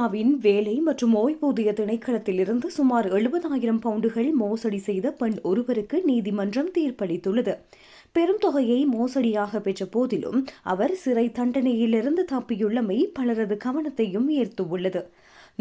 இந்தியாவின் வேலை மற்றும் ஓய்வூதிய திணைக்களத்திலிருந்து சுமார் 70,000 பவுண்டுகள் மோசடி செய்த பெண் ஒருவருக்கு நீதிமன்றம் தீர்ப்பளித்துள்ளது. பெரும் தொகையை மோசடியாக பெற்ற போதிலும் அவர் சிறை தண்டனையிலிருந்து தப்பியுள்ளமை பலரது கவனத்தையும் ஈர்த்துள்ளது.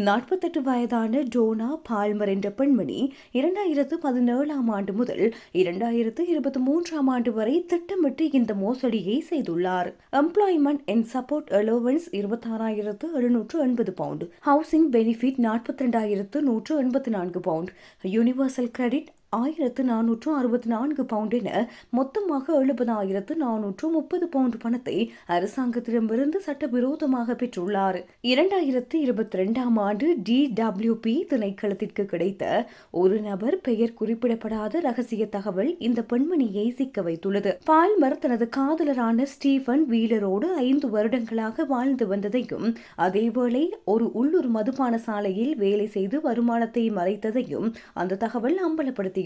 48 வயதான டோனா பால்மர் என்ற பெண்மணி 2017ஆம் ஆண்டு முதல் 2023ஆம் ஆண்டு வரை திட்டமிட்டு இந்த மோசடியை செய்துள்ளார். Employment and support allowance 26,780 pound, housing benefit 42,184 pound, universal credit 1,464 pound என மொத்தமாக 70,430 பவுண்ட் பணத்தை அரசாங்கத்திடமிருந்து சட்டவிரோதமாக பெற்றுள்ளார். 2022ஆம் ஆண்டு DWP திணைக்களத்திற்கு கிடைத்த ஒரு நபர் பெயர் குறிப்பிடப்படாத ரகசிய தகவல் இந்த பெண்மணியை சிக்க வைத்துள்ளது. பால்மர் தனது காதலரான ஸ்டீஃபன் வீலரோடு 5 வருடங்களாக வாழ்ந்து வந்ததையும், அதேவேளை ஒரு உள்ளூர் மதுபான சாலையில் வேலை செய்து வருமானத்தை மறைத்ததையும் அந்த தகவல் அம்பலப்படுத்தி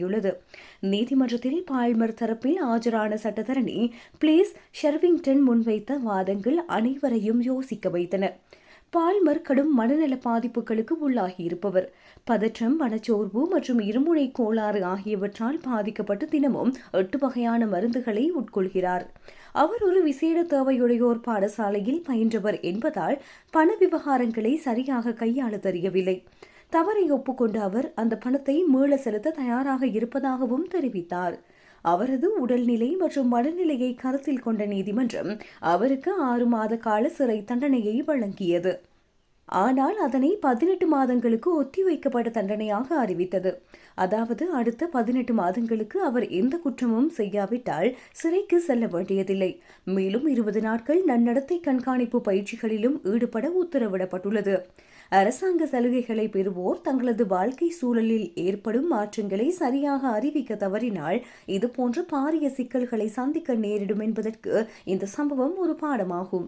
நீதிமன்றத்தில் பால்மர் தரப்பில் ஆஜரான சட்டத்தரணி பிளேஸ் ஷெர்விங்டன் முன்வைத்த வாதங்கள் அனைவரையும் யோசிக்க வைத்தன. பால்மர் கடும் மனநல பாதிப்புகளுக்கு உள்ளாகியிருப்பவர். பதற்றம், மனச்சோர்வு மற்றும் இருமுனை கோளாறு ஆகியவற்றால் பாதிக்கப்பட்டு தினமும் 8 வகையான மருந்துகளை உட்கொள்கிறார். அவர் ஒரு விசேட தேவையுடையோர் பாடசாலையில் பயின்றவர் என்பதால் பண விவகாரங்களை சரியாக கையாள தெரியவில்லை. தவறை ஒப்புக்கொண்ட அவர் அந்த பணத்தை மீள செலுத்த தயாராக இருப்பதாகவும் தெரிவித்தார். அவரது உடல்நிலை மற்றும் மனநிலையை கருத்தில் கொண்ட நீதிமன்றம் அவருக்கு 6 மாத கால சிறை தண்டனையை வழங்கியது. ஆனால் அதனை 18 மாதங்களுக்கு ஒத்திவைக்கப்பட்ட தண்டனையாக அறிவித்தது. அதாவது அடுத்த 18 மாதங்களுக்கு அவர் எந்த குற்றமும் செய்யாவிட்டால் சிறைக்கு செல்ல வேண்டியதில்லை. மேலும் 20 நாட்கள் நன்னடத்தை கண்காணிப்பு பயிற்சிகளிலும் ஈடுபட உத்தரவிடப்பட்டுள்ளது. அரசாங்க சலுகைகளை பெறுவோர் தங்களது வாழ்க்கை சூழலில் ஏற்படும் மாற்றங்களை சரியாக அறிவிக்க தவறினால் இதுபோன்ற பாரிய சிக்கல்களை சந்திக்க நேரிடும் என்பதற்கு இந்த சம்பவம் ஒரு பாடமாகும்.